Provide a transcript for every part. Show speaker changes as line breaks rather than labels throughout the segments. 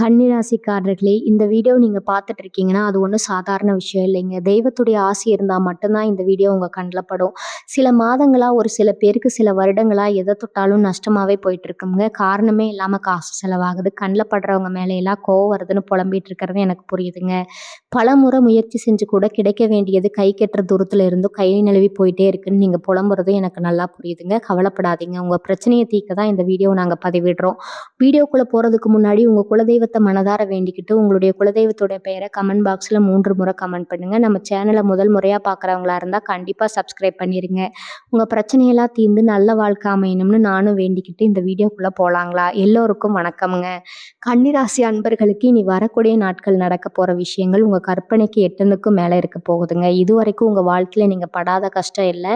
கன்னிராசிக்காரர்களே, இந்த வீடியோ நீங்க பார்த்துட்டு இருக்கீங்கன்னா, அது ஒண்ணும் சாதாரண விஷயம் இல்லைங்க. தெய்வத்துடைய ஆசி இருந்தா மட்டும் தான் இந்த வீடியோ உங்க கண்ல படும். சில மாதங்களா, ஒரு சில பேருக்கு சில வருடங்களா எத தொட்டாலும் நஷ்டமாவே போயிட்டு இருக்குங்க. காரணமே இல்லாம காசு செலவாகுது. கண்ல படுறவங்க மேல எல்லாம் கோவம் வருதுன்னு புலம்பிட்டு இருக்கிறது எனக்கு புரியுதுங்க. பலமுறை முயற்சி செஞ்சு கூட கிடைக்க வேண்டியது கை கெட்டுற தூரத்துல இருந்தும் கை நழுவி போயிட்டே இருக்குன்னு நீங்க புலம்புறதும் எனக்கு நல்லா புரியுதுங்க. கவலைப்படாதீங்க. உங்க பிரச்சனைய தீர்க்க தான் இந்த வீடியோ நாங்க பதிவிடுறோம். வீடியோக்குள்ள போறதுக்கு முன்னாடி உங்க குலதெய்வத்த மனதார வேண்டிக்கிட்டு, உங்களுடைய குலதெய்வத்தோட பெயர கமெண்ட் பாக்ஸ்ல 3 முறை கமெண்ட் பண்ணுங்க. நம்ம சேனல முதல் முறையா பார்க்குறவங்களா இருந்தா கண்டிப்பா சப்ஸ்கிரைப் பண்ணிருங்க. உங்க பிரச்சனையெல்லாம் தீர்ந்து நல்ல வாழ்க்கை அமையணும்னு நானும் வேண்டிக்கிட்டு இந்த வீடியோக்குள்ள போலாங்களா? எல்லோருக்கும் வணக்கம்ங்க. கன்னிராசி அன்பர்களுக்கு இனி வரக்கூடிய நாட்கள் நடக்க போற விஷயங்கள் உங்க கற்பனைக்கு எட்டுனுக்கும் மேல இருக்க போகுதுங்க. இதுவரைக்கும் உங்க வாழ்க்கையில நீங்க படாத கஷ்டம் இல்ல.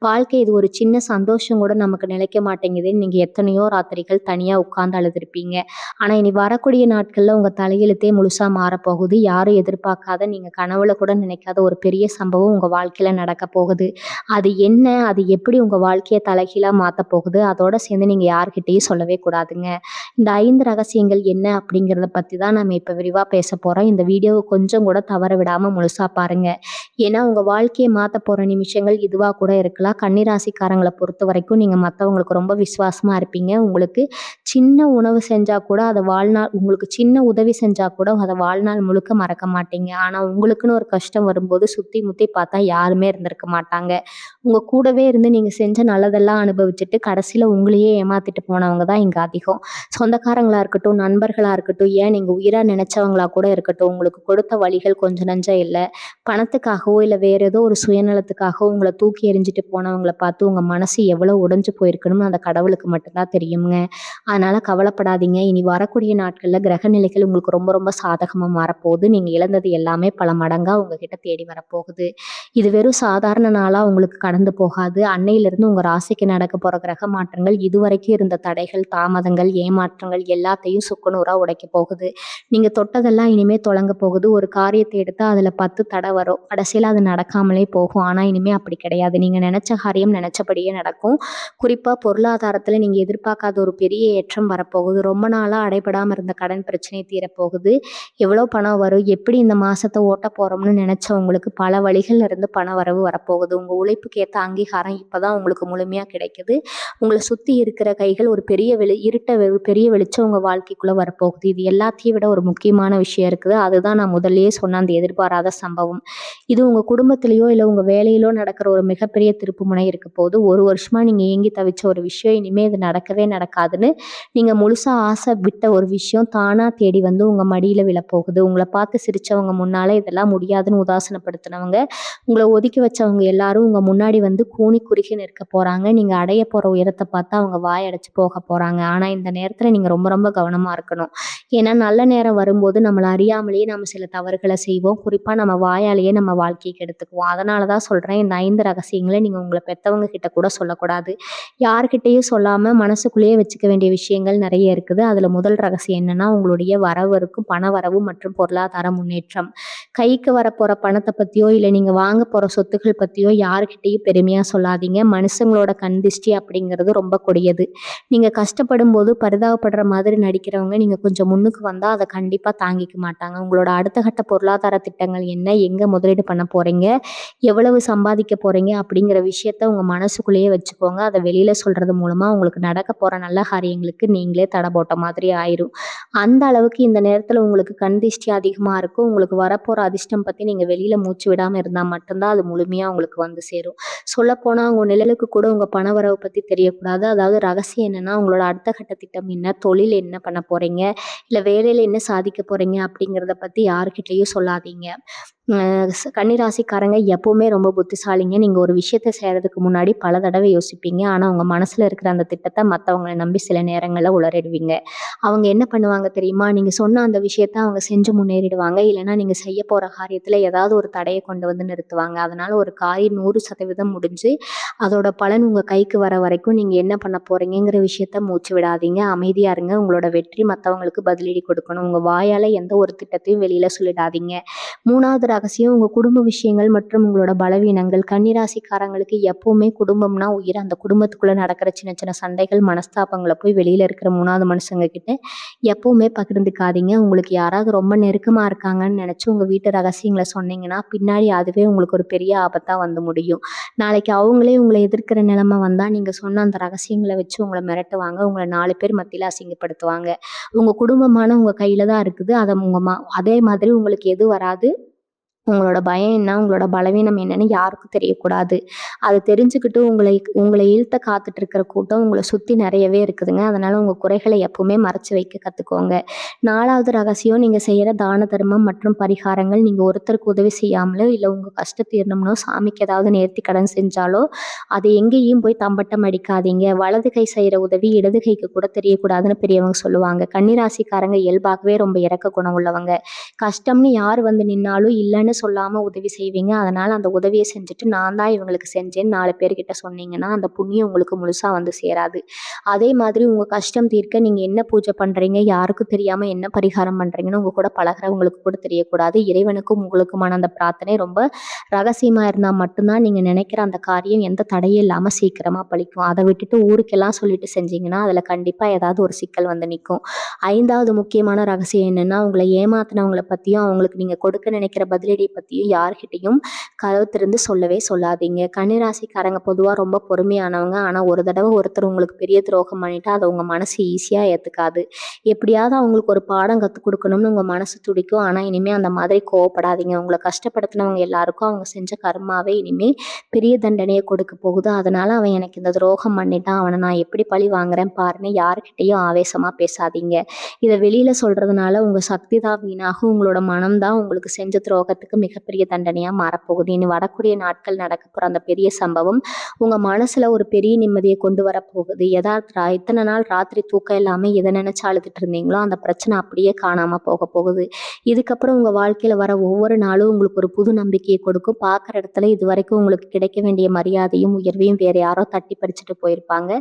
வாழ்க்கை இது ஒரு சின்ன சந்தோஷம் கூட நமக்கு நிலைக்க மாட்டேங்குதுன்னு நீங்க எத்தனையோ ராத்திரிகள் தனியா உட்கார்ந்து அழுதுருப்பீங்க. ஆனா இனி வரக்கூடிய நாட்கள்ல உங்க தலையெழுத்தே முழுசா மாறப்போகுது. யாரும் எதிர்பார்க்காத, நீங்க கனவுல கூட நினைக்காத ஒரு பெரிய சம்பவம் உங்க வாழ்க்கையில நடக்க போகுது. அது என்ன? அது எப்படி உங்க வாழ்க்கைய தலைகீழா மாத்தப் போகுது? அதோட சேர்ந்து நீங்க யார்கிட்டயும் சொல்லவே கூடாதுங்க. இந்த 5 ரகசியங்கள் என்ன அப்படிங்கிறத பத்தி தான் நம்ம இப்ப விரிவா பேசப் போறோம். இந்த வீடியோவ கொஞ்சம் கூட தவற விடாம முழுசா பாருங்க. ஏன்னா உங்க வாழ்க்கைய மாத்தப் போற நிமிஷங்கள் இதுவா கூட இருக்கலாம். கன்னிராசிக்காரங்கள பொறுத்தவரைக்கும் நீங்க மத்தவங்களுக்கு ரொம்ப விசுவாசமா இருப்பீங்க. உங்களுக்கு சின்ன உணவு செஞ்சா கூட அத வாழ்நாள் உங்களுக்கு சின்ன உதவி செஞ்சா கூட அத வாழ்நாள் முழுக்க மறக்க மாட்டீங்க. ஆனா உங்களுக்குன்னு ஒரு கஷ்டம் வரும்போது சுத்தி முத்தி பார்த்தா யாருமே இருந்திருக்க மாட்டாங்க. உங்க கூடவே இருந்து நீங்க செஞ்ச நல்லதெல்லாம் அனுபவிச்சுட்டு கடைசியில உங்களையே ஏமாத்திட்டு போனவங்க தான் இங்க அதிகம். சொந்தக்காரங்களா இருக்கட்டும், நண்பர்களா இருக்கட்டும், ஏன் நீங்க உயிரா நினைச்சவங்களா கூட இருக்கட்டும், உங்களுக்கு கொடுத்த வலிகள் கொஞ்சம் நஞ்சம் இல்ல. பணத்துக்காகவோ இல்ல வேற ஏதோ ஒரு சுயநலத்துக்காகவோ உங்கள தூக்கி எறிஞ்சிட்டு போனவங்கள பார்த்து உங்க மனசு எவ்வளவு உடைஞ்சு போயிருக்கணும்னு அந்த கடவுளுக்கு மட்டும்தான் தெரியுங்க. அதனால கவலைப்படாதீங்க. இனி வரக்கூடிய நாட்கள்ல கிரக நிலைகள் உங்களுக்கு ரொம்ப ரொம்ப சாதகமா மாறப்போகுது. நீங்க இழந்தது எல்லாமே பல மடங்கா உங்ககிட்ட தேடி வரப்போகுது. இது வெறும் சாதாரண நாளா உங்களுக்கு கடந்து போகாது. அன்னையிலிருந்து உங்க ராசிக்கு நடக்க போற கிரக மாற்றங்கள் இதுவரைக்கும் இருந்த தடைகள், தாமதங்கள், ஏமாற்றங்கள் எல்லாத்தையும் சுக்குநூறா உடைக்கப் போகுது. நீங்க தொட்டதெல்லாம் இனிமே தொடங்க போகுது. ஒரு காரியத்தை எடுத்தா அதுல 10 தடை வரும். கடைசியில அது நடக்காமலே போகும். ஆனா இனிமே அப்படி கிடையாது. நீங்க நினைச்ச காரியம் நினைச்சபடியே நடக்கும். குறிப்பா பொருளாதாரத்துல நீங்க எதிர்பார்க்காத ஒரு பெரிய ஏற்றம் வரப்போகுது. ரொம்ப நாளா அடைபடாம இருந்த கடன் பிரச்சனை தீரப்போகுது. எவ்வளோ பணம் வரும்? எப்படி இந்த மாசத்த ஓட்டப் போறோம்னு நினைச்சவங்களுக்கு பல வழிகள்ல இருந்து பண வரவு வரப்போகுது. உங்க உழைப்புக்கு ஏத்த அங்கீகாரம் இப்பதான் உங்களுக்கு முழுமையா கிடைக்குது. உங்கள சுத்தி இருக்கிற கைகள் ஒரு பெரிய பெரிய வெளிச்சம் உங்க வாழ்க்கைக்குள்ள வரப்போகுது. இது எல்லாத்தையும் விட ஒரு முக்கியமான விஷயம் இருக்குது. அதுதான் நான் முதல்லயே சொன்ன அந்த எதிர்பாராத சம்பவம். இது உங்க குடும்பத்திலயோ இல்ல உங்க வேலையிலோ நடக்கிற ஒரு மிகப்பெரிய திருப்புமுனை இருக்க போகுது. ஒரு வருஷமா நீங்க ஏங்கி தவிச்ச ஒரு விஷயம் இனிமே இது நடக்கவே நடக்காதுன்னு நீங்க முழுசா ஆசை விட்ட ஒரு விஷயம் தானா தேடி வந்து உங்க மடியில விழப்போகுது. உங்கள பார்த்து சிரிச்சவங்க முன்னால இதெல்லாம் முடியாதுன்னு உதாசனப்படுத்தினவங்க, உங்கள ஒதுக்கி வச்சவங்க எல்லாரும் உங்க முன்னாடி வந்து கூனி குறுகி நிற்க போறாங்க. நீங்க அடைய போற உயரத்த பார்த்தா அவங்க வாய் அடைச்சு போக போறாங்க. ஆனா இந்த நேரத்துல நீங்க ரொம்ப ரொம்ப கவனமா இருக்கணும். ஏன்னா நல்ல நேரம் வரும்போது நம்மள அறியாமலேயே நம்ம சில தவறுகள செய்வோம். குறிப்பா நம்ம வாயாலேயே நம்ம வாழ்க்கைய கெடுத்துக்குவோம். அதனால தான் சொல்றேன், இந்த 5 ரகசியங்கள நீங்க உங்கள பெத்தவங்க கிட்ட கூட சொல்லக்கூடாது. யார்கிட்டயும் சொல்லாம மனசுக்குள்ளேயே வச்சுக்க வேண்டிய விஷயங்கள் நிறைய இருக்குது. அதுல முதல் ரகசியம் என்னன்னா, உங்களுடைய வரவு இருக்கும் பண வரவு மற்றும் பொருளாதார முன்னேற்றம். கைக்கு வரப்போற பணத்த பத்தியோ இல்ல நீங்க வாங்க போற சொத்துக்கள் பத்தியோ யார்கிட்டயும் பெருமையா சொல்லாதீங்க. மனுஷங்களோட கண் திஷ்டி அப்படிங்கிறது ரொம்ப கொடியது. நீங்க கஷ்டப்படும்போது பரிதாபப்படுற மாதிரி நடிக்கிறவங்க நீங்க கொஞ்சம் முன்னுக்கு வந்தா அத கண்டிப்பா தாங்கிக்க மாட்டாங்க. உங்களோட அடுத்த கட்ட பொருளாதார திட்டங்கள் என்ன? எங்க முதலீடு பண்ண போறீங்க? எவ்வளவு சம்பாதிக்க போறீங்க? அப்படிங்கிற விஷயத்த உங்க மனசுக்குள்ளேயே வச்சுக்கோங்க. அத வெளியில சொல்றது மூலமா உங்களுக்கு நடக்க போற நல்ல காரியங்களுக்கு நீங்களே தடை போட்ட மாதிரி ஆயிரும். அந்த அளவுக்கு இந்த நேரத்துல உங்களுக்கு கண் திஷ்டி அதிகமா இருக்கும். உங்களுக்கு வரப்போற அதிர்ஷ்டம் பத்தி நீங்க வெளியில மூச்சு விடாம இருந்தா மட்டும்தான் அது முழுமையா உங்களுக்கு வந்து சேரும். சொல்லப்போனா உங்க நிழலுக்கு கூட உங்க பணவரவு பத்தி தெரியக்கூடாது. அதாவது ரகசியம் என்னன்னா, உங்களோட அடுத்த கட்ட திட்டம் என்ன? தொழில் என்ன பண்ண போறீங்க? இல்ல வேலையில என்ன சாதிக்க போறீங்க? அப்படிங்கிறத பத்தி யார்கிட்டயும் சொல்லாதீங்க. கன்னிராசிக்காரங்க எப்பவுமே ரொம்ப புத்திசாலிங்க. நீங்க ஒரு விஷயத்த செய்யறதுக்கு முன்னாடி பல தடவை யோசிப்பீங்க. ஆனா உங்க மனசுல இருக்கிற அந்த திட்டத்த மத்தவங்கள நம்பி சில நேரங்கள்ல உளறிடுவீங்க. அவங்க என்ன பண்ணுவாங்க தெரியுமா? நீங்க சொன்ன அந்த விஷயத்த அவங்க செஞ்சு முன்னேறிடுவாங்க. இல்லைன்னா நீங்க செய்ய போற காரியத்துல ஏதாவது ஒரு தடைய கொண்டு வந்து நிறுத்துவாங்க. அதனால ஒரு காரியம் 100% முடிஞ்சு அதோட பலன் உங்க கைக்கு வர வரைக்கும் நீங்க என்ன பண்ண போறீங்கங்கிற விஷயத்த மூச்சு விடாதீங்க. அமைதியா இருங்க. உங்களோட வெற்றி மத்தவங்களுக்கு பதிலடி கொடுக்கணும். உங்க வாயால எந்த ஒரு திட்டத்தையும் வெளியில சொல்லிடாதீங்க. 3வது ரகசியம் உங்க குடும்ப விஷயங்கள் மற்றும் உங்களோட பலவீனங்கள். கன்னிராசிக்காரங்களுக்கு எப்பவுமே குடும்பம்னா உயிர். அந்த குடும்பத்துக்குள்ள நடக்கிற சின்ன சின்ன சண்டைகள், மனஸ்தாபங்கள போய் வெளியில இருக்கிற 3வது மனுஷங்க கிட்ட எப்பவுமே பகிர்ந்துக்காதீங்க. உங்களுக்கு யாராவது ரொம்ப நெருக்கமா இருக்காங்கன்னு நெனச்சு உங்க வீட்டு ரகசியங்கள சொன்னீங்கன்னா, பின்னாடி அதுவே உங்களுக்கு ஒரு பெரிய ஆபத்தா வந்து முடியும். நாளைக்கு அவங்களே உங்கள எதிர்க்கிற நிலைமை வந்தா, நீங்க சொன்ன அந்த ரகசியங்கள வச்சு உங்கள மிரட்டுவாங்க. உங்கள 4 பேர் மத்தியில அசிங்கப்படுத்துவாங்க. உங்க குடும்பமான உங்க கையில தான் இருக்குது. அத உங்க அதே மாதிரி உங்களுக்கு எது வராது. உங்களோட பயம் என்ன? உங்களோட பலவீனம் என்னன்னு யாருக்கும் தெரியக்கூடாது. அத தெரிஞ்சுக்கிட்டு உங்கள இழுத்த காத்துட்டு இருக்கிற கூட்டம் உங்கள சுத்தி நெறையவே இருக்குதுங்க. அதனால உங்க குறைகள எப்பவுமே மறைச்சு வைக்க கத்துக்கோங்க. 4வது ரகசியம் நீங்க செய்யற தான தர்மம் மற்றும் பரிகாரங்கள். நீங்க ஒருத்தருக்கு உதவி செய்யாமலோ, இல்ல உங்க கஷ்டம் தீரணும்னோ, சாமிக்கு ஏதாவது நேர்த்தி கடன் செஞ்சாலோ, அது எங்கேயும் போய் தம்பட்டம் அடிக்காதீங்க. வலது கை செய்ற உதவி இடது கைக்கு கூட தெரியக்கூடாதுன்னு பெரியவங்க சொல்லுவாங்க. கன்னிராசிக்காரங்க இயல்பாகவே ரொம்ப இரக்க குணம் உள்ளவங்க. கஷ்டம்னு யார் வந்து நின்னாலும் இல்லன்னு சொல்லாம உதவி செய்வீங்க. அதனால அந்த உதவிய செஞ்சுட்டு நான் தான் இவங்களுக்கு செஞ்சேன்னு 4 பேர்கிட்ட சொன்னீங்கன்னா, அந்த புண்ணியம் உங்களுக்கு முழுசா வந்து சேராது. அதே மாதிரி உங்க கஷ்டம் தீர்க்க நீங்க என்ன பூஜை பண்றீங்க, யாருக்கும் தெரியாம என்ன பரிகாரம் பண்றீங்கன்னு உங்க கூட பழகுறவங்களுக்கு கூட தெரியக்கூடாது. இறைவனுக்கும் உங்களுக்குமான அந்த பிரார்த்தனை ரொம்ப ரகசியமா இருந்தா மட்டும் தான் நீங்க நினைக்கிற அந்த காரியம் எந்த தடையும் இல்லாம சீக்கிரமா பலிக்கும். அத விட்டுட்டு ஊருக்கெல்லாம் சொல்லிட்டு செஞ்சீங்கன்னா, அதுல கண்டிப்பா ஏதாவது ஒரு சிக்கல் வந்து நிக்கும். 5வது முக்கியமான ரகசியம் என்னன்னா, உங்கள ஏமாத்துனவங்கள பத்தியும், அவங்களுக்கு நீங்க கொடுக்க நினைக்கிற பதிலடி பத்தியும் யார்கிட்டயும் கதவு திறந்து சொல்லவே சொல்லாதீங்க. கன்னிராசிக்காரங்க பொதுவா ரொம்ப பொறுமையானவங்க. ஆனா ஒரு தடவ ஒருத்தர் உங்களுக்கு பெரிய துரோகம் பண்ணிட்டா அத உங்க மனசு ஈஸியா ஏத்துக்காது. எப்படியாவது அவங்களுக்கு ஒரு பாடம் கத்துக் குடுக்கணும்னு உங்க மனசு துடிக்கும். ஆனா இனிமே அந்த மாதிரி கோவப்படாதீங்க. உங்கள கஷ்டப்படுத்தினவங்க எல்லாருக்கும் அவங்க செஞ்ச கர்மாவே இனிமே பெரிய தண்டனைய கொடுக்க போகுது. அதனால அவன் எனக்கு இந்த துரோகம் பண்ணிட்டான். அவன நான் எப்படி பழி வாங்குறேன் பாருன்னு யார்கிட்டயும் ஆவேசமா பேசாதீங்க. இத வெளியில சொல்றதுனால உங்க சக்தி தான் வீணாகும். உங்களோட மனம் தான் உங்களுக்கு செஞ்ச துரோகத்துக்கு மிகப்பெரிய தண்டனையா மாறப்போகுது. இனி வரக்கூடிய நாட்கள் நடக்க போற அந்த பெரிய சம்பவம் உங்க மனசுல ஒரு பெரிய நிம்மதியை கொண்டு வரப்போகுது. இத்தனை நாள் ராத்திரி தூக்கம் இல்லாம எதை நினைச்சு அழுதுட்டு இருந்தீங்களோ அந்த பிரச்சனை அப்படியே காணாம போக போகுது. இதுக்கப்புறம் உங்க வாழ்க்கையில வர ஒவ்வொரு நாளும் உங்களுக்கு ஒரு புது நம்பிக்கையை கொடுக்கும். பார்க்குற இடத்துல இதுவரைக்கும் உங்களுக்கு கிடைக்க வேண்டிய மரியாதையும் உயர்வையும் வேற யாரோ தட்டி பறிச்சுட்டு போயிருப்பாங்க.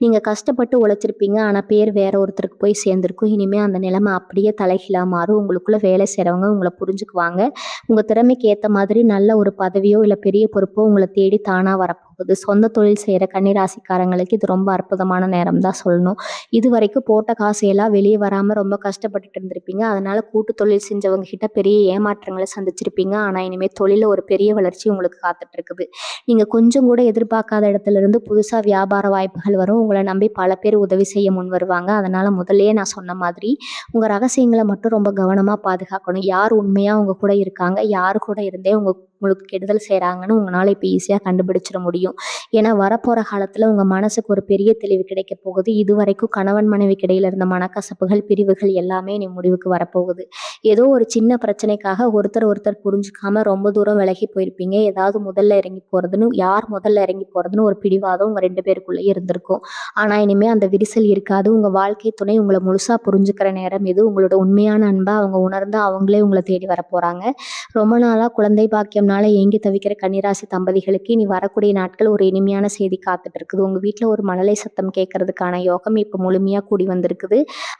நீங்க கஷ்டப்பட்டு உழைச்சிருப்பீங்க. ஆனா பேர் வேற ஒருத்தருக்கு போய் சேர்ந்திருக்கும். இனிமே அந்த நிலைமை அப்படியே தலைகீழா மாறும். உங்களுக்குள்ள வேலை செய்றவங்க உங்களை புரிஞ்சுக்குவாங்க. உங்க திறமைக்கு ஏத்த மாதிரி நல்ல ஒரு பதவியோ இல்ல பெரிய பொறுப்போ உங்கள தேடி தானா வரப்போகுது. சொந்த தொழில் செய்யற கன்னிராசிக்காரங்களுக்கு இது ரொம்ப அற்புதமான நேரம் தான் சொல்லணும். இதுவரைக்கும் போட்ட காசு எல்லாம் வெளியே வராம ரொம்ப கஷ்டப்பட்டுட்டு இருந்திருப்பீங்க. அதனால கூட்டு தொழில் செஞ்சவங்க கிட்ட பெரிய ஏமாற்றங்களை சந்திச்சிருப்பீங்க. ஆனா இனிமே தொழில ஒரு பெரிய வளர்ச்சி உங்களுக்கு காத்துட்டு இருக்குது. நீங்க கொஞ்சம் கூட எதிர்பார்க்காத இடத்துல இருந்து புதுசா வியாபார வாய்ப்புகள் வரும். உங்களை நம்பி பல பேர் உதவி செய்ய முன் வருவாங்க. அதனால முதல்லயே நான் சொன்ன மாதிரி உங்க ரகசியங்களை மட்டும் ரொம்ப கவனமா பாதுகாக்கணும். யார் உண்மையா உங்க கூட இருக்காங்க, யாரு கூட இருந்தே உங்களுக்கு கெடுதல் செய்றாங்கன்னு உங்களால இப்ப ஈஸியா கண்டுபிடிச்சிட முடியும். ஏன்னா வரப்போற காலத்துல உங்க மனசுக்கு ஒரு பெரிய தெளிவு கிடைக்க போகுது. இதுவரைக்கும் கணவன் மனைவிக்கு இடையில இருந்த மனக்கசப்புகள், பிரிவுகள் எல்லாமே இனி முடிவுக்கு வரப்போகுது. ஏதோ ஒரு சின்ன பிரச்சனைக்காக ஒருத்தர் புரிஞ்சுக்காம ரொம்ப தூரம் விலகி போயிருப்பீங்க. ஏதாவது யார் முதல்ல இறங்கி போறதுன்னு ஒரு பிடிவாதம் உங்க 2 பேருக்குள்ளயே இருந்திருக்கும். ஆனா இனிமே அந்த விரிசல் இருக்காது. உங்க வாழ்க்கை துணை உங்களை முழுசா புரிஞ்சுக்கிற நேரம் இது. உங்களோட உண்மையான அன்பை அவங்க உணர்ந்து அவங்களே உங்களை தேடி வரப்போறாங்க. ரொம்ப நாளா குழந்தை பாக்கியம்னால ஏங்கி தவிக்கிற கன்னிராசி தம்பதிகளுக்கு இனி வரக்கூடிய நாட்கள் ஒரு இனிமையான செய்தி காத்துட்டு இருக்குது. உங்க வீட்டுல ஒரு மழலை சத்தம் கேட்கறதுக்கான யோகம் இப்ப முழுமையா கூடி வந்திருக்குது.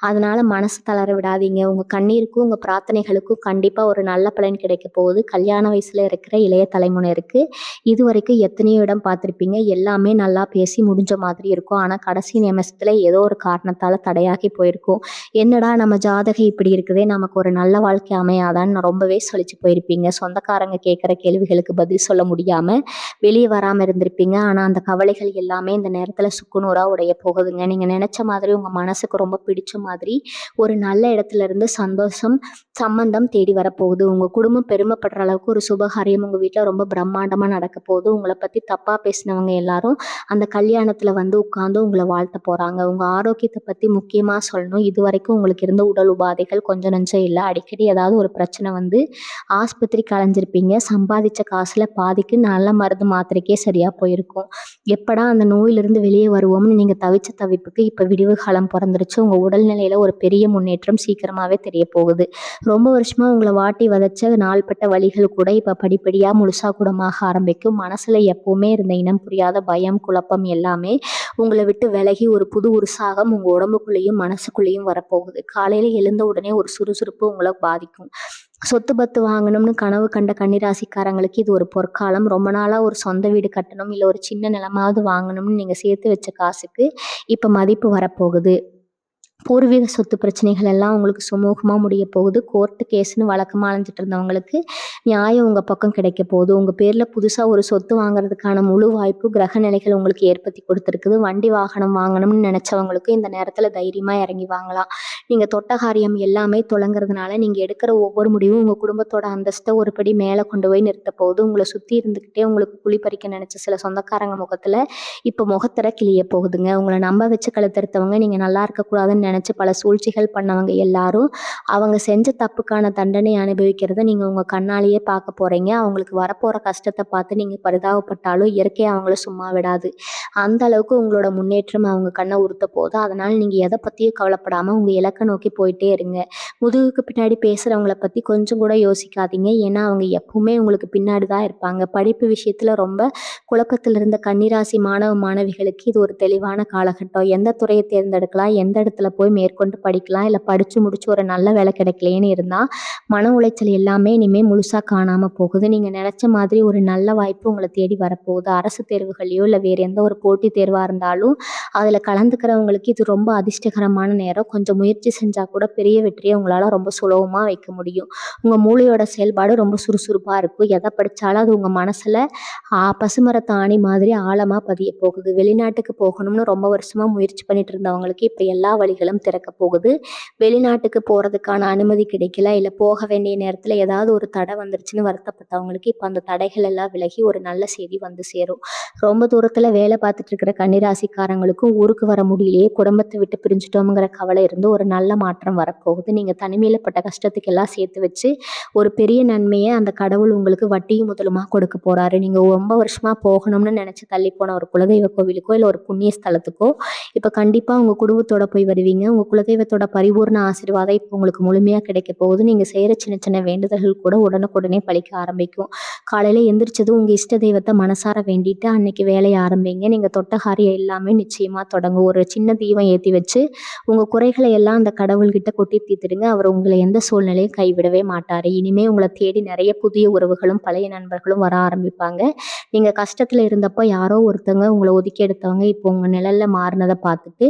அதனால மனசு தளர விடாதீங்க. உங்க கண்ணீருக்கும் உங்க பிரார்த்தனைகளுக்கும் கண்டிப்பா ஒரு நல்ல பலன் கிடைக்க போகுது. கல்யாண வயசுல இருக்கிற இளைய தலைமுறைக்கு இது வரைக்கும் எத்தனையோ இடம் பார்த்திருப்பீங்க. எல்லாமே நல்லா பேசி முடிஞ்ச மாதிரி இருக்கும். ஆனா கடைசி நிமிஷத்துல ஏதோ ஒரு காரணத்தால தடையாகி போயிருக்கும். என்னடா நம்ம ஜாதகம் இப்படி இருக்குதே, நமக்கு ஒரு நல்ல வாழ்க்கை அமையாதான்னு ரொம்பவே சலிச்சு போயிருப்பீங்க. சொந்தக்காரங்க கேட்குற கேள்விகளுக்கு பதில் சொல்ல முடியாம வெளியே வராம இருந்திருப்பீங்க. ஆனா அந்த கவலைகள் எல்லாமே இந்த நேரத்துல சுக்குநூறா உடைய போகுதுங்க. நீங்க நினைச்ச மாதிரி உங்க மனசுக்கு ரொம்ப பிடிச்ச மாதிரி ஒரு நல்ல இடத்துல இருந்து சந்தோஷம், சம்பந்தம் தேடி வரப்போகுது. உங்க குடும்பம் பெருமைப்படுற அளவுக்கு ஒரு சுபகாரியம் உங்க வீட்டுல ரொம்ப பிரம்மாண்டமா நடக்க போகுது. உங்களை பத்தி தப்பா பேசினவங்க எல்லாரும் அந்த கல்யாணத்துல வந்து உட்கார்ந்து உங்களை வாழ்த்த போறாங்க. உங்க ஆரோக்கியத்தை பத்தி முக்கியமா சொல்லணும். இது வரைக்கும் உங்களுக்கு இருந்த உடல் உபாதைகள் கொஞ்சம் நஞ்சம் இல்லை. அடிக்கடி ஏதாவது ஒரு பிரச்சனை வந்து ஆஸ்பத்திரிக்கு அலைஞ்சிருப்பீங்க. சம்பாதிச்ச காசுல பாதிக்கு நல்ல மருந்து மாத்திரைக்கே சரியா போயிருக்கும். எப்படா அந்த நோயிலிருந்து வெளியே வருவோம்னு நீங்க தவிச்ச தவிப்புக்கு இப்ப விடிவு காலம் பிறந்துருச்சு. உங்க உடல்நிலையில ஒரு பெரிய முன்னேற்றம் சீக்கிரமாவே தெரிய போகுது. ரொம்ப வருஷமா உங்களை வாட்டி வதச்ச நாள்பட்ட வலிகள் கூட இப்ப படிப்படியா முழுசா குணமாக ஆரம்பிக்கும். மனசுல எப்பவுமே இருந்த இனம் புரியாத பயம், குழப்பம் எல்லாமே உங்களை விட்டு விலகி ஒரு புது உற்சாகம் உங்க உடம்புக்குள்ளேயும் மனசுக்குள்ளேயும் வரப்போகுது. காலையில எழுந்த உடனே ஒரு சுறுசுறுப்பு உங்களை பாதிக்கும். சொத்து பத்து வாங்கணும்னு கனவு கண்ட கன்னிராசிக்காரங்களுக்கு இது ஒரு பொற்காலம். ரொம்ப நாளா ஒரு சொந்த வீடு கட்டணும், இல்ல ஒரு சின்ன நிலமாவது வாங்கணும்னு நீங்க சேர்த்து வச்ச காசுக்கு இப்ப மதிப்பு வரப்போகுது. பூர்வீக சொத்து பிரச்சனைகள் எல்லாம் உங்களுக்கு சுமூகமா முடிய போகுது. கோர்ட்டு கேஸ்ன்னு வழக்கமா அலைஞ்சிட்டு இருந்தவங்களுக்கு நியாயம் உங்க பக்கம் கிடைக்க போகுது. உங்க பேர்ல புதுசா ஒரு சொத்து வாங்குறதுக்கான முழு வாய்ப்பு கிரக நிலைகள் உங்களுக்கு ஏற்படுத்தி கொடுத்துருக்குது. வண்டி வாகனம் வாங்கணும்னு நினைச்சவங்களுக்கு இந்த நேரத்துல தைரியமா இறங்கி வாங்கலாம். நீங்க தொட்ட காரியம் எல்லாமே தொடங்குறதுனால நீங்க எடுக்கிற ஒவ்வொரு முடிவும் உங்க குடும்பத்தோட அந்தஸ்தை ஒரு படி மேல கொண்டு போய் நிறுத்த போகுது. உங்களை சுத்தி இருந்துகிட்டே உங்களுக்கு குழி பறிக்க நினைச்ச சில சொந்தக்காரங்க முகத்துல இப்ப முகத்திர கிளிய போகுதுங்க. உங்களை நம்ப வச்சு கழுத்தெடுத்தவங்க, நீங்க நல்லா இருக்கக்கூடாதுன்னு நினைச்சு பல சூழ்ச்சிகள் பண்ணவங்க எல்லாரும் அவங்க செஞ்ச தப்புக்கான தண்டனை அனுபவிக்கிறத நீங்க உங்க கண்ணாலேயே பார்க்க போறீங்க. அவங்களுக்கு வரப்போற கஷ்டத்தை பார்த்து நீங்க பரிதாபப்பட்டாலும் இயற்கை அவங்கள சும்மா விடாது. அந்த அளவுக்கு உங்களோட முன்னேற்றம் அவங்க கண்ணை உறுத்த போகுது. அதனால நீங்க எதை பத்தியும் கவலைப்படாம உங்க இலக்கை நோக்கி போயிட்டே இருங்க. முதுகுக்கு பின்னாடி பேசுறவங்கள பத்தி கொஞ்சம் கூட யோசிக்காதீங்க. ஏன்னா அவங்க எப்பவுமே உங்களுக்கு பின்னாடி தான் இருப்பாங்க. படிப்பு விஷயத்துல ரொம்ப குழப்பத்தில் இருந்த கன்னிராசி மாணவ மாணவிகளுக்கு இது ஒரு தெளிவான காலகட்டம். எந்த துறையை தேர்ந்தெடுக்கலாம், எந்த இடத்துல போய் மேற்கொண்டு படிக்கலாம், இல்லை படிச்சு முடிச்சு ஒரு நல்ல வேலை கிடைக்கலேன்னு இருந்தா மன உளைச்சல் எல்லாமே இனிமே முழுசா காணாம போகுது. நீங்க நினைச்ச மாதிரி ஒரு நல்ல வாய்ப்பு உங்களை தேடி வரப்போகுது. அரசு தேர்வுகளையோ இல்லை வேற எந்த ஒரு போட்டி தேர்வா இருந்தாலும் அதுல கலந்துக்கிறவங்களுக்கு இது ரொம்ப அதிர்ஷ்டகரமான நேரம். கொஞ்சம் முயற்சி செஞ்சா கூட பெரிய வெற்றியை உங்களால ரொம்ப சுலபமா வைக்க முடியும். உங்க மூளையோட செயல்பாடு ரொம்ப சுறுசுறுப்பா இருக்கும். எதை படிச்சாலும் அது உங்க மனசுல பசுமரத்து ஆணி மாதிரி ஆழமா பதிய போகுது. வெளிநாட்டுக்கு போகணும்னு ரொம்ப வருஷமா முயற்சி பண்ணிட்டு இருந்தவங்களுக்கு இப்ப எல்லா வழிகளும் திறக்க போகுது. வெளிநாட்டுக்கு போறதுக்கான அனுமதி கிடைக்கல, இல்ல போக வேண்டிய நேரத்துல ஏதாவது ஒரு தடை வந்துருச்சுன்னு வருத்தப்பட்டவங்களுக்கு இப்ப அந்த தடைகள் எல்லாம் விலகி ஒரு நல்ல செய்தி வந்து சேரும். ரொம்ப தூரத்துல வேலை பார்த்துட்டு இருக்கிற கன்னிராசிக்காரங்களுக்கும் ஊருக்கு வர முடியலையே, குடும்பத்தை விட்டு பிரிஞ்சுட்டோம்ங்கிற கவலை இருந்து ஒரு நல்ல மாற்றம் வரப்போகுது. நீங்க தனிமையில பட்ட கஷ்டத்துக்கு எல்லாம் சேர்த்து வச்சு ஒரு பெரிய நன்மையை அந்த கடவுள் உங்களுக்கு வட்டியும் முதலுமா கொடுக்க போறாரு. நீங்க ரொம்ப வருஷமா போகணும்னு நினைச்சு தள்ளி போன ஒரு குலதெய்வ கோவிலுக்கோ இல்லை ஒரு புண்ணிய ஸ்தலத்துக்கோ இப்ப கண்டிப்பா உங்க குடும்பத்தோட போய் வருவீங்க. உங்க குலதெய்வத்தோட பரிபூர்ண ஆசீர்வாதம் இப்ப உங்களுக்கு முழுமையா கிடைக்க போகுது. நீங்க செய்யற சின்ன சின்ன வேண்டுதல்கள் கூட உடனுக்குடனே பலிக்க ஆரம்பிக்கும். காலையில எந்திரிச்சதும் உங்க இஷ்ட தெய்வத்தை மனசார வேண்டிட்டு அன்னைக்கு வேலையை ஆரம்பிங்க. நீங்க தொட்ட காரியம் எல்லாமே நிச்சயமா தொடங்கும். ஒரு சின்ன தீபம் ஏத்தி வச்சு உங்க குறைகளை எல்லாம் அந்த கடவுள்கிட்ட கொட்டி தீர்த்துடுங்க. அவர் உங்களை எந்த சூழ்நிலையும் கைவிடவே மாட்டாரு. இனிமே உங்களை தேடி நிறைய புதிய உறவுகளும் பழைய நண்பர்களும் வர ஆரம்பிப்பாங்க. நீங்க கஷ்டத்துல இருந்தப்போ யாரோ ஒருத்தவங்க உங்களை ஒதுக்கி எடுத்தவங்க இப்போ உங்க நிழல்ல மாறினதை பார்த்துட்டு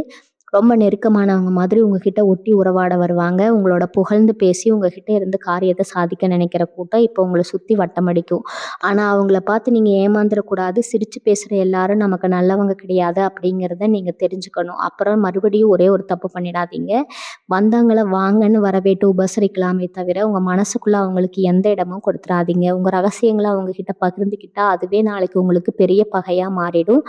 ரொம்ப நெருக்கமானவங்க மாதிரி உங்ககிட்ட ஒட்டி உறவாட வருவாங்க. உங்களோட புகழ்ந்து பேசி உங்ககிட்ட இருந்து காரியத்தை சாதிக்க நினைக்கிற கூட்டம் இப்போ உங்களை சுத்தி வட்டமடிக்கும். ஆனா அவங்கள பார்த்து நீங்க ஏமாந்துடக்கூடாது. சிரிச்சு பேசுற எல்லாரும் நமக்கு நல்லவங்க கிடையாது அப்படிங்கிறத நீங்க தெரிஞ்சுக்கணும். அப்புறம் மறுபடியும் ஒரே ஒரு தப்பு பண்ணிடாதீங்க. வந்தவங்கள வாங்கன்னு வரவேற்று உபசரிக்கலாமே தவிர உங்க மனசுக்குள்ள அவங்களுக்கு எந்த இடமும் கொடுத்துடாதீங்க. உங்க ரகசியங்களை அவங்க கிட்ட பகிர்ந்துக்கிட்டா அதுவே நாளைக்கு உங்களுக்கு பெரிய பகையா மாறிடும்.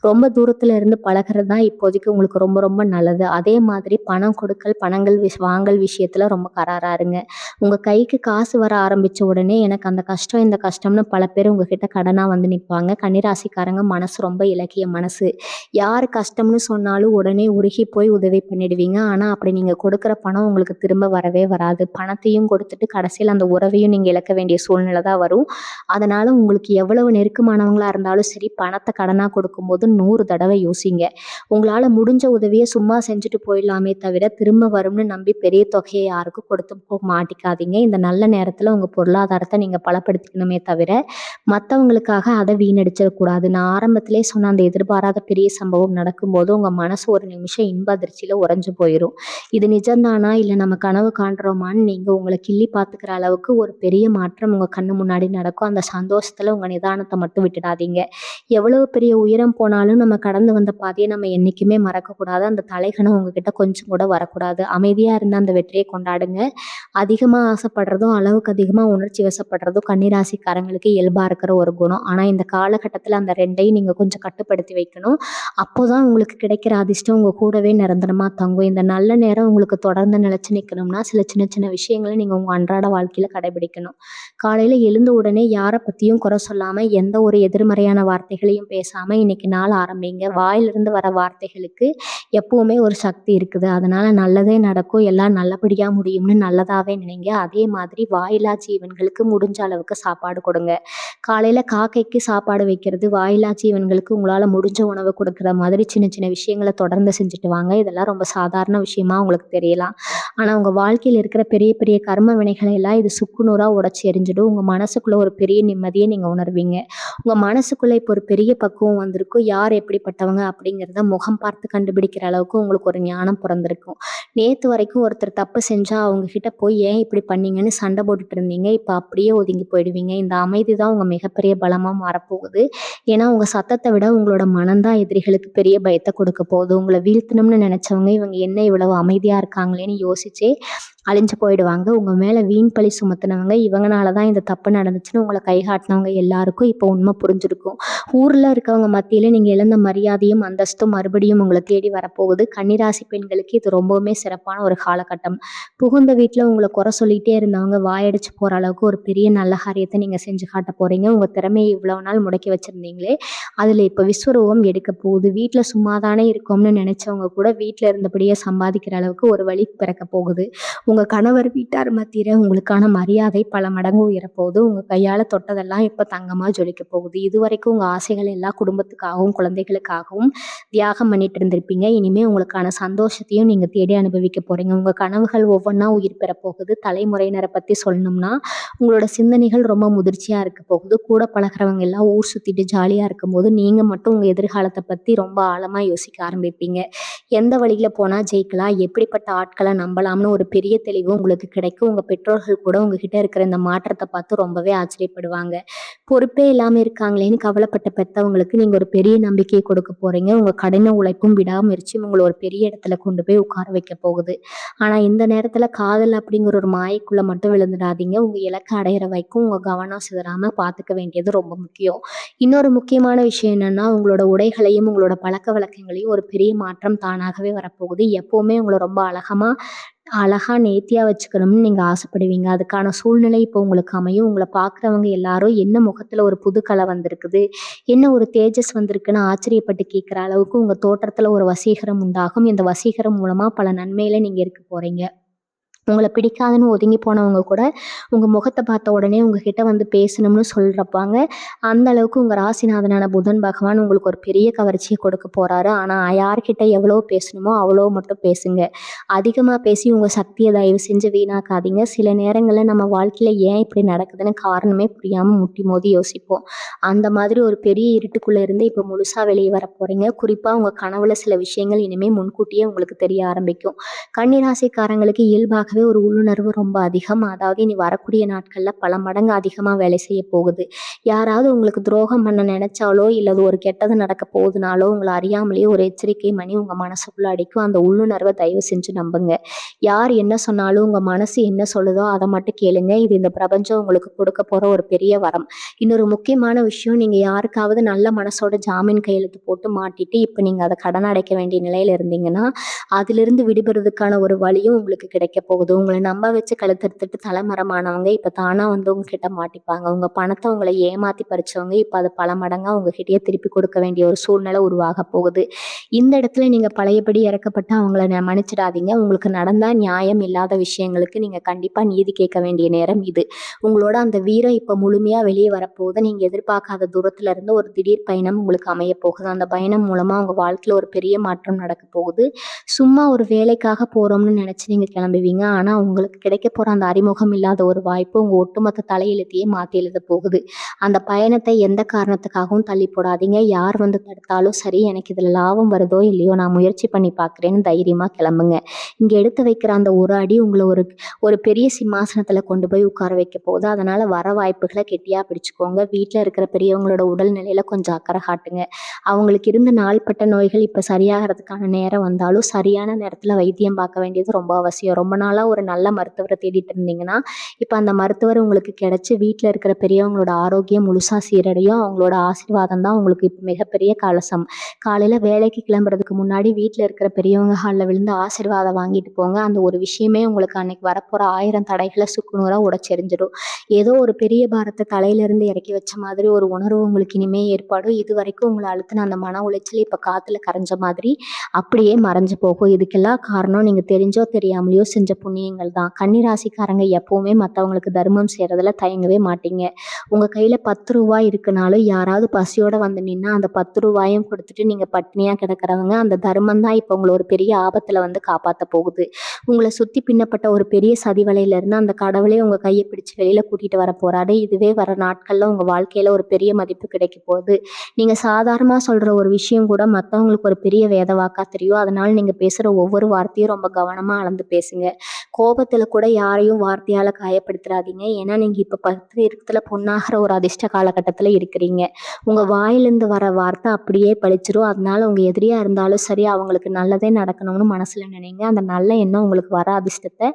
ரொம்ப தூரத்துல இருந்து பழகிறது தான் இப்போதைக்கு உங்களுக்கு ரொம்ப ரொம்ப நல்லது. அதே மாதிரி பணம் கொடுக்கல் பணங்கள் வாங்கல் விஷயத்துல ரொம்ப கராரா இருங்க. உங்க கைக்கு காசு வர ஆரம்பிச்ச உடனே எனக்கு அந்த கஷ்டம் இந்த கஷ்டம்னு பல பேர் உங்ககிட்ட கடனா வந்து நிற்பாங்க. கன்னிராசிக்காரங்க மனசு ரொம்ப இலக்கிய மனசு. யார் கஷ்டம்னு சொன்னாலும் உடனே உருகி போய் உதவி பண்ணிடுவீங்க. ஆனா அப்படி நீங்க கொடுக்குற பணம் உங்களுக்கு திரும்ப வரவே வராது. பணத்தையும் கொடுத்துட்டு கடைசியில் அந்த உறவையும் நீங்க இழக்க வேண்டிய சூழ்நிலை தான் வரும். அதனால உங்களுக்கு எவ்வளவு நெருக்கமானவங்களா இருந்தாலும் சரி, பணத்தை கடனா கொடுக்கும்போது 100 தடவை யோசிங்க. உங்களால முடிஞ்ச உதவியை சும்மா செஞ்சுட்டு போயிடலாமே தவிர திரும்ப வரும்னு நம்பி பெரிய தொகையை யாருக்கும் கொடுத்து மாட்டிக்காதீங்க. இந்த நல்ல நேரத்துல உங்க பொருளாதாரத்தை நீங்க பலப்படுத்திக்கணுமே தவிர மற்றவங்களுக்காக அதை வீணடிச்சிடக்கூடாது. நான் ஆரம்பத்திலே சொன்ன அந்த எதிர்பாராத பெரிய சம்பவம் நடக்கும்போது உங்க மனசு ஒரு நிமிஷம் இன்ப அதிர்ச்சியில உறைஞ்சு போயிடும். இது நிஜம்தானா இல்லை நம்ம கனவு காண்றோமான்னு நீங்க உங்களை கிள்ளி பார்த்துக்கிற அளவுக்கு ஒரு பெரிய மாற்றம் உங்க கண்ணு முன்னாடி நடக்கும். அந்த சந்தோஷத்துல உங்க நிதானத்தை மட்டும் விட்டுடாதீங்க. எவ்வளவு பெரிய உயரம் போனாலும் நம்ம கடந்து வந்த பாதையை நம்ம என்னைக்குமே மறக்கக்கூடாது. அந்த தலைகணம் உங்ககிட்ட கொஞ்சம் கூட வரக்கூடாது. அமைதியா இருந்து அந்த வெற்றியை கொண்டாடுங்க. அதிகமா ஆசைப்படுறதும் அளவுக்கு அதிகமா உணர்ச்சி வசப்படுறதும் கன்னிராசிக்காரங்களுக்கு இயல்பா இருக்கிற ஒரு குணம். ஆனா இந்த காலகட்டத்துல அந்த ரெண்டையும் நீங்க கொஞ்சம் கட்டுப்படுத்தி வைக்கணும். அப்போதான் உங்களுக்கு கிடைக்கிற அதிர்ஷ்டம் உங்க கூடவே நிரந்தரமா தங்கும். இந்த நல்ல நேரம் உங்களுக்கு தொடர்ந்து நிலைச்சு நிற்கணும்னா சில சின்ன சின்ன விஷயங்களை நீங்க உங்க அன்றாட வாழ்க்கையில கடைபிடிக்கணும். காலையில எழுந்த உடனே யாரை பத்தியும் குறை சொல்லாம எந்த ஒரு எதிர்மறையான வார்த்தைகளையும் பேசாம இன்னைக்கு நாள் ஆரம்பிங்க. வாயிலிருந்து வர வார்த்தைகளுக்கு எப்பவுமே எப்பவுமே ஒரு சக்தி இருக்குது. அதனால நல்லதே நடக்கும். எல்லாம் நல்லபடியா முடியும்னு நல்லதாவே நினைங்க. அதே மாதிரி வாயில்லா ஜீவன்களுக்கு முடிஞ்ச அளவுக்கு சாப்பாடு கொடுங்க. காலையில காக்கைக்கு சாப்பாடு வைக்கிறது, வாயில்லா ஜீவன்களுக்கு உங்களால முடிஞ்ச உணவு கொடுக்குற மாதிரி சின்ன சின்ன விஷயங்கள தொடர்ந்து செஞ்சுட்டு வாங்க. இதெல்லாம் ரொம்ப சாதாரண விஷயமா உங்களுக்கு தெரியலாம். ஆனா உங்க வாழ்க்கையில இருக்கிற பெரிய பெரிய கர்ம வினைகளை எல்லாம் இது சுக்குநூறா உடைச்சு எறிஞ்சிடும். உங்க மனசுக்குள்ள ஒரு பெரிய நிம்மதிய நீங்க உணர்வீங்க. உங்க மனசுக்குள்ள இப்போ ஒரு பெரிய பக்குவம் வந்திருக்கும். யார் எப்படிப்பட்டவங்க அப்படிங்கிறத முகம் பார்த்து கண்டுபிடிக்கிற அளவுக்கு உங்களுக்கு ஒரு ஞானம் பிறந்திருக்கும். நேத்து வரைக்கும் ஒருத்தர் தப்பு செஞ்சா அவங்க கிட்ட போய் ஏன் இப்படி பண்ணீங்கன்னு சண்டை போட்டுட்டு இருந்தீங்க. இப்ப அப்படியே ஒதுங்கி போயிடுவீங்க. இந்த அமைதி தான் உங்க மிகப்பெரிய பலமா மாறப்போகுது. ஏன்னா உங்க சத்தத்தை விட உங்களோட மனம்தான் எதிரிகளுக்கு பெரிய பயத்தை கொடுக்க போகுது. உங்களை வீழ்த்தணும்னு நினைச்சவங்க இவங்க என்ன இவ்வளவு அமைதியா இருக்காங்களேன்னு யோசிச்சே அழிஞ்சு போயிடுவாங்க. உங்க மேல வீண் பழி சுமத்துனவங்க இவங்கனாலதான் இந்த தப்பு நடந்துச்சுன்னு உங்களை கைகாட்டினவங்க எல்லாருக்கும் இப்போ உண்மை புரிஞ்சிருக்கும். ஊர்ல இருக்கவங்க மத்தியில நீங்க இழந்த மரியாதையும் அந்தஸ்தும் மறுபடியும் உங்களை தேடி வரப்போகுது. கன்னிராசி பெண்களுக்கு இது ரொம்பவுமே சிறப்பான ஒரு காலகட்டம். புகுந்த வீட்டுல உங்களை குறை சொல்லிட்டே இருந்தவங்க வாயடிச்சு போற அளவுக்கு ஒரு பெரிய நல்ல காரியத்தை நீங்க செஞ்சு காட்ட போறீங்க. உங்க திறமையை இவ்வளவு நாள் முடக்கி வச்சிருந்தீங்களே அதுல இப்ப விஸ்வரூபம் எடுக்க போகுது. வீட்டுல சும்மாதானே இருக்கோம்னு நினைச்சவங்க கூட வீட்டுல இருந்தபடியே சம்பாதிக்கிற அளவுக்கு ஒரு வழி பிறக்க போகுது. உங்க கணவர் வீட்டார் மத்தியில உங்களுக்கான மரியாதை பல மடங்கு உயரப்போகுது. உங்க கையால தொட்டதெல்லாம் இப்ப தங்கமா ஜொலிக்க போகுது. இதுவரைக்கும் உங்க ஆசைகள் எல்லாம் குடும்பத்துக்காகவும் குழந்தைகளுக்காகவும் தியாகம் பண்ணிட்டு இருந்திருப்பீங்க. இனிமே உங்களுக்கான சந்தோஷத்தையும் நீங்க தேடி அனுபவிக்க போறீங்க. உங்க கனவுகள் ஒவ்வொன்றா உயிர் பெற போகுது. தலைமுறையினரை பத்தி சொல்லணும்னா உங்களோட சிந்தனைகள் ரொம்ப முதிர்ச்சியா இருக்க போகுது. கூட பழகிறவங்க எல்லாம் ஊர் சுத்திட்டு ஜாலியா இருக்கும்போது நீங்க மட்டும் உங்க எதிர்காலத்தை பத்தி ரொம்ப ஆழமா யோசிக்க ஆரம்பிப்பீங்க. எந்த வழியில போனா ஜெயிக்கலாம், எப்படிப்பட்ட ஆட்களை நம்பலாம்னு ஒரு பெரிய தெளிவு உங்களுக்கு கிடைக்கும். உங்க பெற்றோர்கள் கூட உங்ககிட்ட இருக்கிற இந்த மாற்றத்தை பார்த்து ரொம்பவே ஆச்சரியப்படுவாங்க. பொறுப்பே இல்லாம இருக்காங்களேன்னு கவலைப்பட்ட பெத்தவங்களுக்கு நீங்க ஒரு பெரிய நம்பிக்கையை கொடுக்க போறீங்க. உங்க கடின உழைப்பும் விடாமுயற்சியும் உங்களை ஒரு பெரிய இடத்துல கொண்டு போய் உட்கார வைக்க போகுது. ஆனா இந்த நேரத்துல காதல் அப்படிங்கிற ஒரு மாயைக்குள்ள மட்டும் விழுந்துடாதீங்க. உங்க இலக்கை அடையிற வரைக்கும் உங்க கவனம் சிதறாம பாத்துக்க வேண்டியது ரொம்ப முக்கியம். இன்னொரு முக்கியமான விஷயம் என்னன்னா உங்களோட உடைகளையும் உங்களோட பழக்க வழக்கங்களையும் ஒரு பெரிய மாற்றம் தானாகவே வரப்போகுது. எப்பவுமே உங்களை ரொம்ப அழகா நேர்த்தியா வச்சுக்கணும்னு நீங்க ஆசைப்படுவீங்க. அதுக்கான சூழ்நிலை இப்போ உங்களுக்கு அமையும். உங்களை பார்க்குறவங்க எல்லாரும் என்ன முகத்துல ஒரு புது கலை வந்திருக்குது, என்ன ஒரு தேஜஸ் வந்திருக்குன்னு ஆச்சரியப்பட்டு கேட்குற அளவுக்கு உங்க தோற்றத்துல ஒரு வசீகரம் உண்டாகும். இந்த வசீகரம் மூலமா பல நன்மையில நீங்க இருக்க போறீங்க. உங்களை பிடிக்காதுன்னு ஒதுங்கி போனவங்க கூட உங்க முகத்தை பார்த்த உடனே உங்ககிட்ட வந்து பேசணும்னு சொல்றப்பாங்க. அந்த அளவுக்கு உங்க ராசிநாதனான புதன் பகவான் உங்களுக்கு ஒரு பெரிய கவர்ச்சியை கொடுக்க போறாரு. ஆனா யார்கிட்ட எவ்வளோ பேசணுமோ அவ்வளோ மட்டும் பேசுங்க. அதிகமா பேசி உங்க சக்தியை தயவு செஞ்சு வீணாக்காதீங்க. சில நேரங்கள்ல நம்ம வாழ்க்கையில ஏன் இப்படி நடக்குதுன்னு காரணமே புரியாம முட்டி மோதி யோசிப்போம். அந்த மாதிரி ஒரு பெரிய இருட்டுக்குள்ள இருந்து இப்ப முழுசா வெளியே வர போறீங்க. குறிப்பா உங்க கனவுல சில விஷயங்கள் இனிமே முன்கூட்டியே உங்களுக்கு தெரிய ஆரம்பிக்கும். கன்னிராசிக்காரங்களுக்கு இயல்பாகவே ஒரு உள்ளுணர்வு ரொம்ப அதிகம். அதாவது இனி வரக்கூடிய நாட்கள்ல பல மடங்கு அதிகமா வேலை செய்ய போகுது. யாராவது உங்களுக்கு துரோகம் பண்ண நினைச்சாலோ இல்லது ஒரு கெட்டது நடக்க போகுதுனாலோ உங்களை அறியாமலேயே ஒரு எச்சரிக்கை மணி உங்க மனசுக்குள்ள அடிக்கும். அந்த உள்ளுணர்வை தயவு செஞ்சு நம்புங்க. யார் என்ன சொன்னாலும் உங்க மனசு என்ன சொல்லுதோ அதை மட்டும் கேளுங்க. இது இந்த பிரபஞ்சம் உங்களுக்கு கொடுக்க போற ஒரு பெரிய வரம். இன்னொரு முக்கியமான விஷயம், நீங்க யாருக்காவது நல்ல மனசோட ஜாமீன் கையெழுத்து போட்டு மாட்டிட்டு இப்ப நீங்க அதை கடன் அடைக்க வேண்டிய நிலையில இருந்தீங்கன்னா அதிலிருந்து விடுபடுறதுக்கான ஒரு வழியும் உங்களுக்கு கிடைக்க போகுது. உங்களை நம்ப வச்சு கழுத்தெடுத்துட்டு தலைமரமானவங்க இப்ப தானா வந்து உங்ககிட்ட மாட்டிப்பாங்க. உங்க பணத்தை உங்களை ஏமாத்தி பறிச்சவங்க இப்ப அது பல மடங்கா உங்ககிட்டயே திருப்பி கொடுக்க வேண்டிய ஒரு சூழ்நிலை உருவாக போகுது. இந்த இடத்துல நீங்க பழையபடி இறக்கப்பட்டு அவங்கள மன்னிச்சிடாதீங்க. உங்களுக்கு நடந்தா நியாயம் இல்லாத விஷயங்களுக்கு நீங்க கண்டிப்பா நீதி கேட்க வேண்டிய நேரம் இது. உங்களோட அந்த வீரம் இப்ப முழுமையா வெளியே வரப்போகுது. நீங்க எதிர்பார்க்காத தூரத்துல இருந்து ஒரு திடீர் பயணம் உங்களுக்கு அமைய போகுது. அந்த பயணம் மூலமா உங்க வாழ்க்கையில ஒரு பெரிய மாற்றம் நடக்க போகுது. சும்மா ஒரு வேலைக்காக போறோம்னு நினைச்சு நீங்க கிளம்புவீங்க. ஆனா உங்களுக்கு கிடைக்க போற அந்த அறிமுகம் இல்லாத ஒரு வாய்ப்பு உங்க ஒட்டுமொத்த தலையெழுத்தையே மாத்தி எழுத போகுது. அந்த பயணத்தை எந்த காரணத்துக்காகவும் தள்ளி போடாதீங்க. யார் வந்து தடுத்தாலும் சரி, எனக்கு இதுல லாபம் வருதோ இல்லையோ நான் முயற்சி பண்ணி பார்க்குறேன்னு தைரியமா கிளம்புங்க. இங்க எடுத்து வைக்கிற அந்த ஒரு அடி உங்களை ஒரு ஒரு பெரிய சிம்மாசனத்துல கொண்டு போய் உட்கார வைக்க போகுது. அதனால வர வாய்ப்புகளை கெட்டியா பிடிச்சுக்கோங்க. வீட்டுல இருக்கிற பெரியவங்களோட உடல் நிலையில கொஞ்சம் அக்கறை காட்டுங்க. அவங்களுக்கு இருந்த நாள்பட்ட நோய்கள் இப்ப சரியாகிறதுக்கான நேரம் வந்தாலும் சரியான நேரத்துல வைத்தியம் பார்க்க வேண்டியது ரொம்ப அவசியம். ரொம்ப நாளா நாளா ஒரு நல்ல மருத்துவர தேடிட்டு இருந்தீங்கன்னா, இப்ப அந்த மருத்துவர் உங்களுக்கு கிடைச்சு வீட்ல இருக்கிற பெரியவங்களோட ஆரோக்கியம் முழுசா சீரடையும். அவங்களோட ஆசீர்வாதம் தான் உங்களுக்கு இப்ப மிகப்பெரிய கலசம். காலையில வேலைக்கு கிளம்புறதுக்கு முன்னாடி வீட்ல இருக்கிற பெரியவங்க கால்ல விழுந்து ஆசீர்வாதம் வாங்கிட்டு போங்க. அந்த ஒரு விஷயமே உங்களுக்கு அன்னைக்கு வரப்போற 1000 தடைகள சுக்குநூறா உடைச்செறிஞ்சிடும். ஏதோ ஒரு பெரிய பாரத்த தலையிலிருந்து இறக்கி வச்ச மாதிரி ஒரு உணர்வு உங்களுக்கு இனிமே ஏற்படும். இதுவரைக்கும் உங்கள அழுத்தின அந்த மன உளைச்சல் இப்ப காத்துல கரைஞ்ச மாதிரி அப்படியே மறைஞ்சு போகும். இதுக்கெல்லாம் காரணம் நீங்க தெரிஞ்சோ தெரியாமலையோ செஞ்ச புண்ணியங்கள் தான். கன்னி ராசிக்காரங்க எப்பவுமே மத்தவங்களுக்கு தர்மம் செய்றதுல தயங்கவே மாட்டீங்க. உங்க கையில ரூ. 10 இருக்குனாலும் யாராவது பசியோட வந்து நின்னா அந்த ரூ. 10 கொடுத்துட்டு நீங்க பட்டினியா கிடக்குறவங்க, அந்த தர்மம் தான் இப்ப உங்கள ஒரு பெரிய ஆபத்துல வந்து காப்பாத்த போகுது. உங்கள சுத்தி பின்னப்பட்ட ஒரு பெரிய சதி வலையிலிருந்து அந்த கடவுளே உங்க கைய பிடிச்சு வெளியில கூட்டிட்டு வர போறாரு. இதுவே வர நாட்கள்ல உங்க வாழ்க்கையில ஒரு பெரிய மதிப்பு கிடைக்க போகுது. நீங்க சாதாரணமா சொல்ற ஒரு விஷயம் கூட மத்தவங்களுக்கு ஒரு பெரிய வேத வாக்கா தெரியும். அதனால நீங்க பேசுற ஒவ்வொரு வார்த்தையும் ரொம்ப கவனமா அளந்து பேசுங்க. கோபத்துல கூட யாரையும் வார்த்தையால காயப்படுத்துறாதீங்க. ஏன்னா நீங்க இப்ப 10 இடத்துல பொண்ணாகிற ஒரு அதிர்ஷ்ட காலகட்டத்துல இருக்கிறீங்க. உங்க வாயிலிருந்து வர வார்த்தை அப்படியே பளிச்சிரும். அதனால உங்க எதிரியா இருந்தாலும் சரி, அவங்களுக்கு நல்லதே நடக்கணும்னு மனசுல நினைங்க. அந்த நல்ல எண்ணம் உங்களுக்கு வர அதிர்ஷ்டத்தை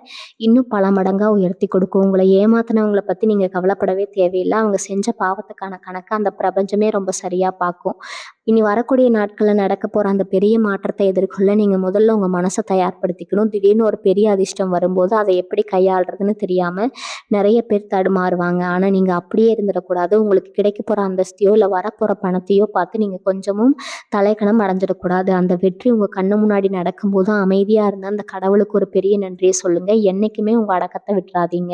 இன்னும் பல மடங்கா உயர்த்தி கொடுக்கும். உங்களை ஏமாத்தினவங்கள பத்தி நீங்க கவலைப்படவே தேவையில்லை. அவங்க செஞ்ச பாவத்துக்கான கணக்கு அந்த பிரபஞ்சமே ரொம்ப சரியா பார்க்கும். இனி வரக்கூடிய நாட்கள்ல நடக்க போற அந்த பெரிய மாற்றத்தை எதிர்கொள்ள நீங்க முதல்ல உங்க மனசை தயார்படுத்திக்கணும். திடீர்னு ஒரு பெரிய அதிர்ஷ்டம் வரும்போது அதை எப்படி கையாளுறதுன்னு தெரியாம நிறைய பேர் தடுமாறுவாங்க. ஆனா நீங்க அப்படியே இருந்துடக்கூடாது. உங்களுக்கு கிடைக்க போற அந்தஸ்தையோ இல்ல வரப்போற பணத்தையோ பார்த்து நீங்க கொஞ்சமும் தலைக்கணம் அடைஞ்சிடக்கூடாது. அந்த வெற்றி உங்க கண்ணு முன்னாடி நடக்கும்போது அமைதியா இருந்தா அந்த கடவுளுக்கு ஒரு பெரிய நன்றியை சொல்லுங்க. என்னைக்குமே உங்க அடக்கத்தை விட்டுறாதீங்க.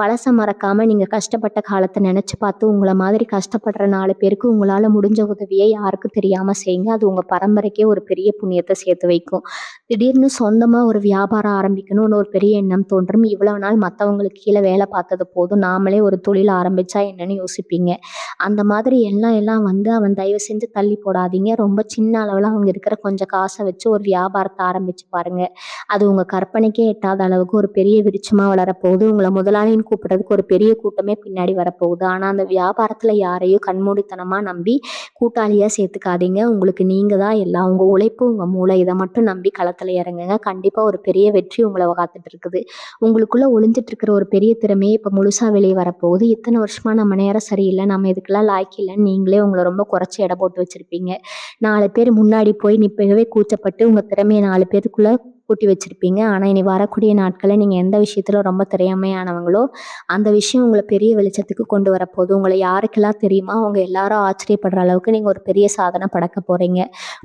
பழச மறக்காம நீங்க கஷ்டப்பட்ட காலத்தை நினைச்சு பார்த்து உங்களை மாதிரி கஷ்டப்படுற 4 பேருக்கு உங்களால முடிஞ்ச உதவியை யாருக்கும் தெரியாம செய்யுங்க. அது உங்க பரம்பரைக்கே ஒரு பெரிய புண்ணியத்தை சேர்த்து வைக்கும். திடீர்னு சொந்தமா ஒரு வியாபாரம் ஆரம்பிக்கணும்னு ஒரு பெரிய எண்ணம் தோன்றும். இவ்வளவு நாள் மத்தவங்களுக்கு கீழே வேலை பார்த்தது போதும், நாமளே ஒரு தொழில் ஆரம்பிச்சா என்னன்னு யோசிப்பீங்க. அந்த மாதிரி எல்லாம் வந்து அவன் தயவு செஞ்சு தள்ளி போடாதீங்க. ரொம்ப சின்ன அளவுல அவங்க இருக்கிற கொஞ்சம் காசை வச்சு ஒரு வியாபாரத்தை ஆரம்பிச்சு பாருங்க. அது உங்க கற்பனைக்கே எட்டாத அளவுக்கு ஒரு பெரிய விருட்சமா வளரப்போகுது. உங்களை முதலாளின்னு கூப்பிடுறதுக்கு ஒரு பெரிய கூட்டமே பின்னாடி வரப்போகுது. ஆனா அந்த வியாபாரத்துல யாரையும் கண்மூடித்தனமா நம்பி கூட்டாளியா சேர்த்துக்காதீங்க. உங்களுக்கு நீங்க தான் எல்லாம். உங்க உழைப்பு, உங்க மூளை இதை மட்டும் நம்பி களத்துல இறங்குங்க. கண்டிப்பா ஒரு பெரிய வெற்றி உங்களை காத்துட்டு இருக்குது. உங்களுக்குள்ள ஒளிஞ்சிட்டு இருக்கிற ஒரு பெரிய திறமையே இப்ப முழுசா வெளியே வரப்போகுது. இத்தனை வருஷமா நம்ம நேரம் சரியில்லை, நம்ம இதுக்கெல்லாம் லாய்க்கு இல்லைன்னு நீங்களே உங்களை ரொம்ப குறைச்சி எடை போட்டு வச்சிருப்பீங்க. 4 பேர் முன்னாடி போய் நிப்பவே கூச்சப்பட்டு உங்க திறமையை 4 பேருக்குள்ள கூட்டி வச்சிருப்பீங்க. ஆனா இனி வரக்கூடிய நாட்கள்ல நீங்க எந்த விஷயத்துல ரொம்ப திறமையானவங்களோ அந்த விஷயம் உங்களை பெரிய வெளிச்சத்துக்கு கொண்டு வரப்போகுது. உங்களை யாருக்கெல்லாம் தெரியுமா அவங்க எல்லாரும் ஆச்சரியப்படுற அளவுக்கு நீங்க ஒரு பெரிய சாதனை படைக்க போறீங்க.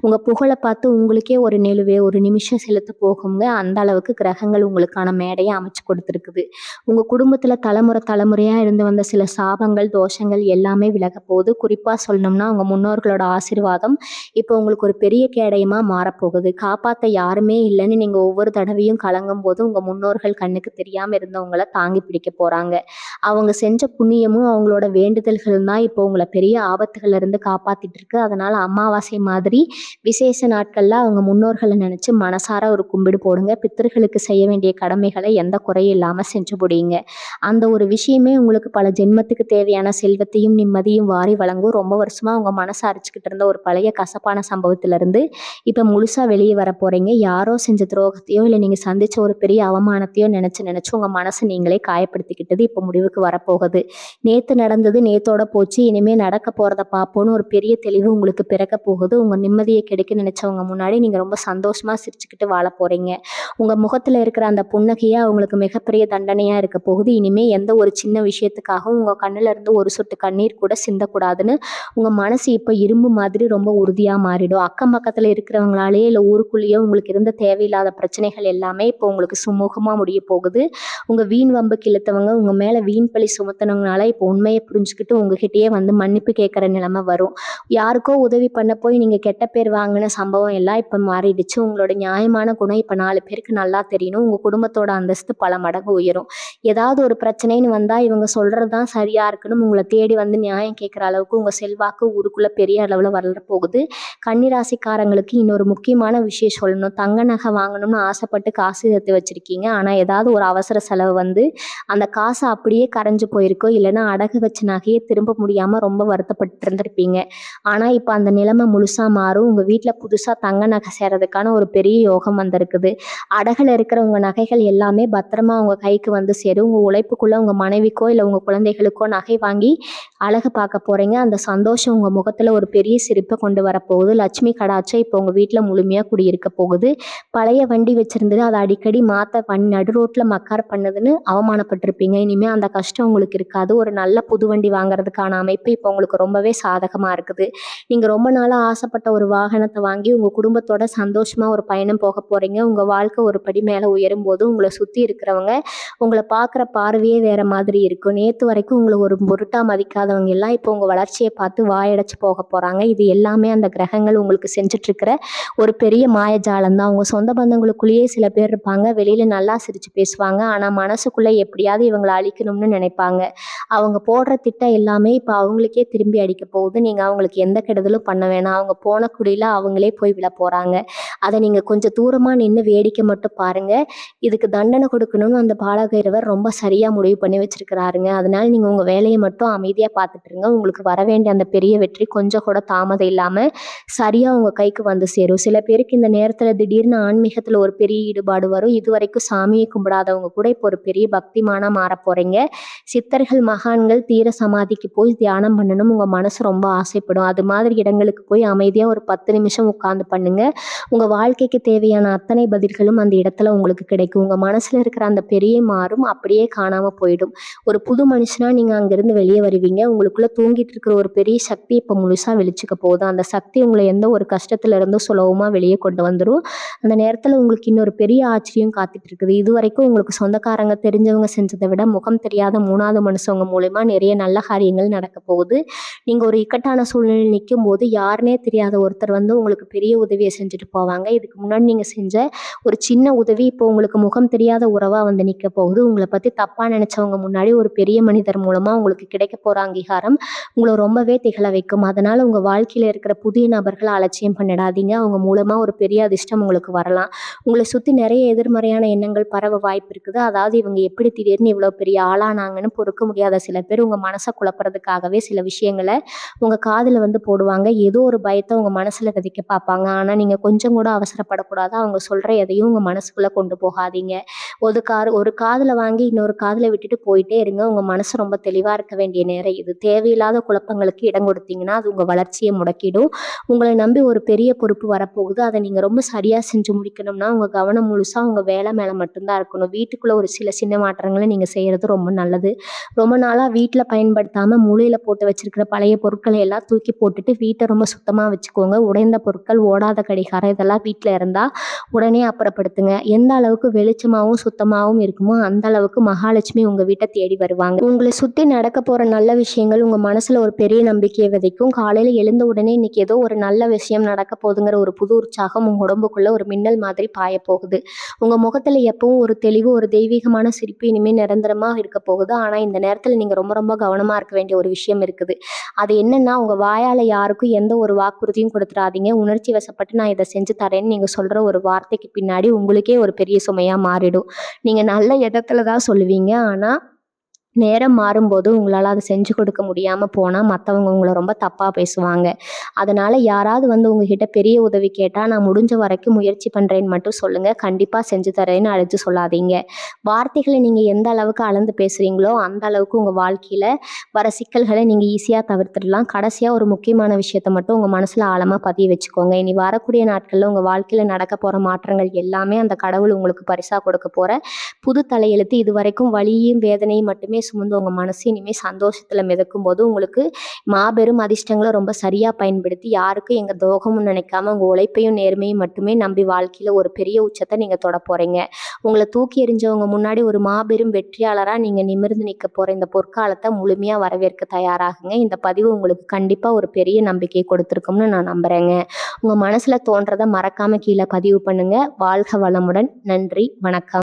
உங்க புகழை பார்த்து உங்களுக்கே ஒரு நெழுவே ஒரு நிமிஷம் செலுத்த போகுங்க. அந்த அளவுக்கு கிரகங்கள் உங்களுக்கான மேடையை அமைச்சு கொடுத்துருக்குது. உங்க குடும்பத்துல தலைமுறையா இருந்து வந்த சில சாபங்கள், தோஷங்கள் எல்லாமே விலக போகுது. குறிப்பா சொல்லணும்னா உங்க முன்னோர்களோட ஆசீர்வாதம் இப்போ உங்களுக்கு ஒரு பெரிய கேடயமா மாறப்போகுது. காப்பாத்த யாருமே இல்லைன்னு நீங்க ஒவ்வொரு தடவையும் கலங்கும் போது உங்க முன்னோர்கள் கண்ணுக்கு தெரியாம இருந்தவங்கள தாங்கி பிடிக்க போறாங்க. அவங்க செஞ்ச புண்ணியமும் அவங்களோட வேண்டுதல்கள் தான் இப்போ உங்களை பெரிய ஆபத்துகள்ல இருந்து காப்பாத்திட்டு இருக்கு. அதனால அமாவாசை மாதிரி விசேஷ நாட்கள்ல அவங்க முன்னோர்களை நினைச்சு மனசார ஒரு கும்பிடு போடுங்க. பித்தர்களுக்கு செய்ய வேண்டிய கடமைகளை எந்த குறையும் இல்லாம செஞ்சு முடியுங்க. அந்த ஒரு விஷயமே உங்களுக்கு பல ஜென்மத்துக்கு தேவையான செல்வத்தையும் நிம்மதியும் வாரி வழங்கும். ரொம்ப வருஷமா உங்க மனசை அரிச்சுக்கிட்டு இருந்த ஒரு பழைய கசப்பான சம்பவத்துல இருந்து இப்ப முழுசா வெளியே வர போறீங்க. யாரோ செஞ்ச துரோகத்தையோ இல்ல நீங்க சந்திச்ச ஒரு பெரிய அவமானத்தையோ நினைச்சு உங்க மனசை நீங்களே காயப்படுத்திக்கிட்டது இப்ப முடிவுக்கு வரப்போகுது. நேத்து நடந்தது நேத்தோட போச்சு, இனிமே நடக்க போறத பார்ப்போம்னு ஒரு பெரிய தெளிவு உங்களுக்கு பிறக்க போகுது. உங்க நிம்மதியை கெடுக்க நினைச்சவங்க முன்னாடி நீங்க ரொம்ப சந்தோஷமா சிரிச்சுக்கிட்டு வாழ போறீங்க. உங்க முகத்துல இருக்கிற அந்த புன்னகையா அவங்களுக்கு மிகப்பெரிய தண்டனையா இருக்க போகுது. இனிமே எந்த ஒரு சின்ன விஷயத்துக்காகவும் உங்க கண்ணுல இருந்து ஒரு சொட்டு கண்ணீர் கூட சிந்தக்கூடாதுன்னு உங்க மனசு இப்ப இரும்பு மாதிரி ரொம்ப உறுதியா மாறிடும். அக்கம் பக்கத்துல இருக்கிறவங்களாலேயே இல்ல ஊருக்குள்ளேயோ உங்களுக்கு இருந்த தேவையில்லாத பிரச்சனைகள் எல்லாமே இப்போ உங்களுக்கு சுமூகமா முடிய போகுது. உங்க வீண் வம்புக்கு இழுத்தவங்க உங்க மேல வீண் பழி சுமத்தினவங்கனால இப்போ உண்மையை புரிஞ்சுக்கிட்டு உங்ககிட்டயே வந்து மன்னிப்பு கேட்கிற நிலைமை வரும். யாருக்கோ உதவி பண்ண போய் நீங்க கெட்ட பேர் வாங்கின சம்பவம் எல்லாம் இப்ப மாறிடுச்சு. உங்களோட நியாயமான குணம் இப்ப 4 பேருக்கு நல்லா தெரியணும். உங்க குடும்பத்தோட அந்தஸ்து பல மடங்கு உயரும். ஏதாவது ஒரு பிரச்சனைன்னு வந்தா இவங்க சொல்றதுதான் சரியா இருக்குன்னு உங்களை தேடி வந்து நியாயம் கேட்கிற அளவுக்கு உங்க செல்வாக்கு ஊருக்குள்ள பெரிய அளவுல வளர போகுது. கன்னிராசிக்காரங்களுக்கு இன்னொரு முக்கியமான விஷயம் சொல்லணும். தங்க நகை வாங்க வாங்கணும்னு ஆசைப்பட்டு காசு சேர்த்து வச்சிருக்கீங்க. ஆனா ஏதாவது ஒரு அவசர செலவு வந்து அந்த காசு அப்படியே கரைஞ்சு போயிருக்கோ, இல்லைன்னா அடகு வச்ச நகையை திரும்ப முடியாம ரொம்ப வருத்தப்பட்டு இருந்திருப்பீங்க. ஆனா இப்ப அந்த நிலைமை முழுசா மாறும். உங்க வீட்ல புதுசா தங்க நகை சேர்றதுக்கான ஒரு பெரிய யோகம் வந்திருக்குது. அடகுல இருக்கிற உங்க நகைகள் எல்லாமே பத்திரமா உங்க கைக்கு வந்து சேரும். உங்க உழைப்புக்குள்ள உங்க மனைவிக்கோ இல்ல உங்க குழந்தைகளுக்கோ நகை வாங்கி அழகு பார்க்க போறீங்க. அந்த சந்தோஷம் உங்க முகத்துல ஒரு பெரிய சிரிப்பை கொண்டு வரப்போகுது. லட்சுமி கடாட்சம் இப்போ உங்க வீட்ல முழுமையா குடியிருக்க போகுது. பழைய வண்டி வச்சிருந்தது, அதை அடிக்கடி மாத்த நடு ரோட்ல மக்கார் பண்ணுதுன்னு அவமானப்பட்டிருப்பீங்க. இனிமே அந்த கஷ்டம் உங்களுக்கு இருக்காது. ஒரு நல்ல புது வண்டி வாங்குறதுக்கான அமைப்பு இப்போ உங்களுக்கு ரொம்பவே சாதகமா இருக்குது. நீங்க ரொம்ப நாளா ஆசைப்பட்ட ஒரு வாகனத்தை வாங்கி உங்க குடும்பத்தோட சந்தோஷமா ஒரு பயணம் போக போறீங்க. உங்க வாழ்க்கை ஒரு படி மேல உயரும்போது உங்களை சுத்தி இருக்கிறவங்க உங்களை பார்க்குற பார்வையே வேற மாதிரி இருக்கும். நேத்து வரைக்கும் உங்களை ஒரு பொருட்டா மதிக்காதவங்க எல்லாம் இப்போ உங்க வளர்ச்சியை பார்த்து வாயடைச்சு போக போறாங்க. இது எல்லாமே அந்த கிரகங்கள் உங்களுக்கு செஞ்சுட்டு இருக்கிற ஒரு பெரிய மாயஜாலம் தான். உங்க சொந்த பந்தங்களுக்குள்ளேயே சில பேர் இருப்பாங்க. வெளியில நல்லா சிரிச்சு பேசுவாங்க. ஆனா மனசுக்குள்ள எப்படியாவது இவங்களை அழிக்கணும்னு நினைப்பாங்க. அவங்க போடுற திட்டம் எல்லாமே இப்போ அவங்களுக்கே திரும்பி அடிக்க போகுது. நீங்க அவங்களுக்கு எந்த கெடுதலும் பண்ண வேணாம். அவங்க போன குழியில அவங்களே போய் விழ போறாங்க. அதை நீங்க கொஞ்சம் தூரமா நின்று வேடிக்கை மட்டும் பாருங்க. இதுக்கு தண்டனை கொடுக்கணும்னு அந்த பாலகைரவர் ரொம்ப சரியா முடிவு பண்ணி வச்சிருக்கிறாருங்க. அதனால நீங்க உங்க வேலையை மட்டும் அமைதியா பார்த்துட்டு இருங்க. உங்களுக்கு வர வேண்டிய அந்த பெரிய வெற்றி கொஞ்சம் கூட தாமதம் இல்லாம சரியா உங்க கைக்கு வந்து சேரும். சில பேருக்கு இந்த நேரத்துல திடீர்னு ஆன்மீகத்துல ஒரு பெரிய ஈடுபாடு வரும். இது வரைக்கும் சாமியை கும்பிடாதவங்க கூட இப்போ ஒரு பெரிய பக்திமானா மாற போறீங்க. சித்தர்கள் மகான்கள் தீர சமாதிக்கு போய் தியானம் பண்ணணும் உங்க மனசு ரொம்ப ஆசைப்படும். அது மாதிரி இடங்களுக்கு போய் அமைதியா ஒரு 10 நிமிஷம் உட்கார்ந்து பண்ணுங்க. உங்க வாழ்க்கைக்கு தேவையான அத்தனை பதில்களும் அந்த இடத்துல உங்களுக்கு கிடைக்கும். உங்க மனசுல இருக்கிற அந்த பெரிய மாறும் அப்படியே காணாம போயிடும். ஒரு புது மனுஷனா நீங்க அங்கிருந்து வெளியே வருவீங்க. உங்களுக்குள்ள தூங்கிட்டு இருக்கிற ஒரு பெரிய சக்தி இப்ப முழுசா வெளிச்சுக்க போகுது. அந்த சக்தி உங்களை எந்த ஒரு கஷ்டத்துல இருந்தும் சுலபமா வெளியே கொண்டு வந்துடும். அந்த நேரத்துல உங்களுக்கு இன்னொரு பெரிய ஆச்சரியம் காத்துட்டு இருக்குது. இது வரைக்கும் உங்களுக்கு சொந்தக்காரங்க தெரிஞ்சவங்க செஞ்சதை விட முகம் தெரியாத 3வது மனுஷங்க மூலமா நிறைய நல்ல காரியங்கள் நடக்க போகுது. நீங்க ஒரு இக்கட்டான சூழ்நிலையில் நிற்கும் போது யாருனே தெரியாத ஒருத்தர் வந்து உங்களுக்கு பெரிய உதவியை செஞ்சுட்டு போவாங்க. இதுக்கு முன்னாடி நீங்க செஞ்ச ஒரு சின்ன உதவி இப்போ உங்களுக்கு முகம் தெரியாத உறவா வந்து நிற்க போகுது. உங்களை பத்தி தப்பா நினைச்சவங்க முன்னாடி ஒரு பெரிய மனிதர் மூலமா உங்களுக்கு கிடைக்க போற அங்கீகாரம் உங்களை ரொம்பவே திகழ வைக்கும். அதனால உங்க வாழ்க்கையில இருக்கிற புதிய நபர்களை அலட்சியம் பண்ணிடாதீங்க. அவங்க மூலமா ஒரு பெரிய அதிர்ஷ்டம் உங்களுக்கு வரலாம். உங்களை சுத்தி நிறைய எதிர்மறையான எண்ணங்கள் பரவ வாய்ப்பு இருக்குது. அதாவது இவங்க எப்படி திடீர்னு இவ்வளவு பெரிய ஆளானாங்கன்னு பொறுக்க முடியாத சில பேர் உங்க மனசை குழப்பறதுக்காகவே சில விஷயங்களை உங்க காதுல வந்து போடுவாங்க. ஏதோ ஒரு பயத்தை உங்க மனசுல விதைக்க பார்ப்பாங்க. ஆனா நீங்க கொஞ்சம் கூட அவசரப்படக்கூடாது. அவங்க சொல்ற எதையும் உங்க மனசுக்குள்ள கொண்டு போகாதீங்க. ஒரு காதுல வாங்கி இன்னொரு காதுல விட்டுட்டு போயிட்டே இருங்க. உங்க மனசு ரொம்ப தெளிவா இருக்க வேண்டிய நேரம் இது. தேவையில்லாத குழப்பங்களுக்கு இடம் கொடுத்தீங்கன்னா அது உங்க வளர்ச்சியை முடக்கிடும். உங்களை நம்பி ஒரு பெரிய பொறுப்பு வரப்போகுது. அதை நீங்க ரொம்ப சரியா செஞ்சு முடிக்கணும்னா உங்க கவனம் முழுசா உங்க வேலை மேல மட்டும்தான் இருக்கணும். வீட்டுக்குள்ள ஒரு சில சின்ன மாற்றங்களை நீங்க செய்யறது ரொம்ப நல்லது. ரொம்ப நாளா வீட்டுல பயன்படுத்தாம மூலையில போட்டு வச்சிருக்கிற பழைய பொருட்களை எல்லாம் தூக்கி போட்டுட்டு வீட்டை ரொம்ப சுத்தமா வச்சுக்கோங்க. உடைந்த பொருட்கள், ஓடாத கடிகாரம் இதெல்லாம் வீட்டுல இருந்தா உடனே அப்புறப்படுத்துங்க. எந்த அளவுக்கு வெளிச்சமாவும் சுத்தமாவும் இருக்குமோ அந்த அளவுக்கு மகாலட்சுமி உங்க வீட்டை தேடி வருவாங்க. உங்களை சுத்தி நடக்க போற நல்ல விஷயங்கள் உங்க மனசுல ஒரு பெரிய நம்பிக்கையை விதைக்கும். காலையில எழுந்த உடனே இன்னைக்கு ஏதோ ஒரு நல்ல விஷயம் நடக்க போகுதுங்கிற ஒரு புது உற்சாகம் உங்க உடம்புக்குள்ள ஒரு மின்னல் மாதிரி பாய போகுது. உங்க முகத்துல எப்பவும் ஒரு தெளிவு, ஒரு தெய்வீகமான சிரிப்பு இனிமே நிரந்தரமா இருக்க போகுது. ஆனா இந்த நேரத்துல நீங்க ரொம்ப ரொம்ப கவனமா இருக்க வேண்டிய ஒரு விஷயம் இருக்குது. அது என்னன்னா உங்க வாயால யாருக்கும் எந்த ஒரு வாக்குறுதியும் கொடுத்துடாதீங்க. உணர்ச்சி வசப்பட்டு நான் இதை செஞ்சு தரேன்னு நீங்க சொல்ற ஒரு வார்த்தைக்கு பின்னாடி உங்களுக்கே ஒரு பெரிய சுமையா மாறிடும். நீங்க நல்ல இடத்துல தான் சொல்லுவீங்க. ஆனா நேரம் மாறும்போது உங்களால் அதை செஞ்சு கொடுக்க முடியாமல் போனால் மற்றவங்க உங்களை ரொம்ப தப்பாக பேசுவாங்க. அதனால் யாராவது வந்து உங்ககிட்ட பெரிய உதவி கேட்டால் நான் முடிஞ்ச வரைக்கும் முயற்சி பண்ணுறேன்னு மட்டும் சொல்லுங்கள். கண்டிப்பாக செஞ்சு தரேன்னு அழைச்சி சொல்லாதீங்க. வார்த்தைகளை நீங்கள் எந்த அளவுக்கு அளந்து பேசுகிறீங்களோ அந்த அளவுக்கு உங்கள் வாழ்க்கையில் வர சிக்கல்களை நீங்கள் ஈஸியாக தவிர்த்துடலாம். கடைசியாக ஒரு முக்கியமான விஷயத்தை மட்டும் உங்கள் மனசில் ஆழமாக பதிய வச்சுக்கோங்க. இனி வரக்கூடிய நாட்களில் உங்கள் வாழ்க்கையில் நடக்க போகிற மாற்றங்கள் எல்லாமே அந்த கடவுள் உங்களுக்கு பரிசாக கொடுக்க போகிற புது தலையெழுத்து. இது வரைக்கும் வலியும் வேதனையும் மட்டுமே சுமந்து உங்க மனசு இனிமே சந்தோஷத்துல மிதக்கும் போது உங்களுக்கு மாபெரும் அதிர்ஷ்டங்களை ரொம்ப சரியா பயன்படுத்தி யாருக்கும் எங்க துரோகமும் நினைக்காம உங்க உழைப்பையும் நேர்மையும் மட்டுமே நம்பி வாழ்க்கையில ஒரு பெரிய உச்சத்தை நீங்க தொட போறீங்க. உங்களை தூக்கி எறிஞ்சவங்க முன்னாடி ஒரு மாபெரும் வெற்றியாளரா நீங்க நிமிர்ந்து நிற்க போற இந்த பொற்காலத்தை முழுமையா வரவேற்க தயாராகுங்க. இந்த பதிவு உங்களுக்கு கண்டிப்பா ஒரு பெரிய நம்பிக்கையை கொடுத்துருக்கும்னு நான் நம்புறேங்க. உங்க மனசுல தோன்றதை மறக்காம கீழே பதிவு பண்ணுங்க. வாழ்க வளமுடன். நன்றி, வணக்கம்.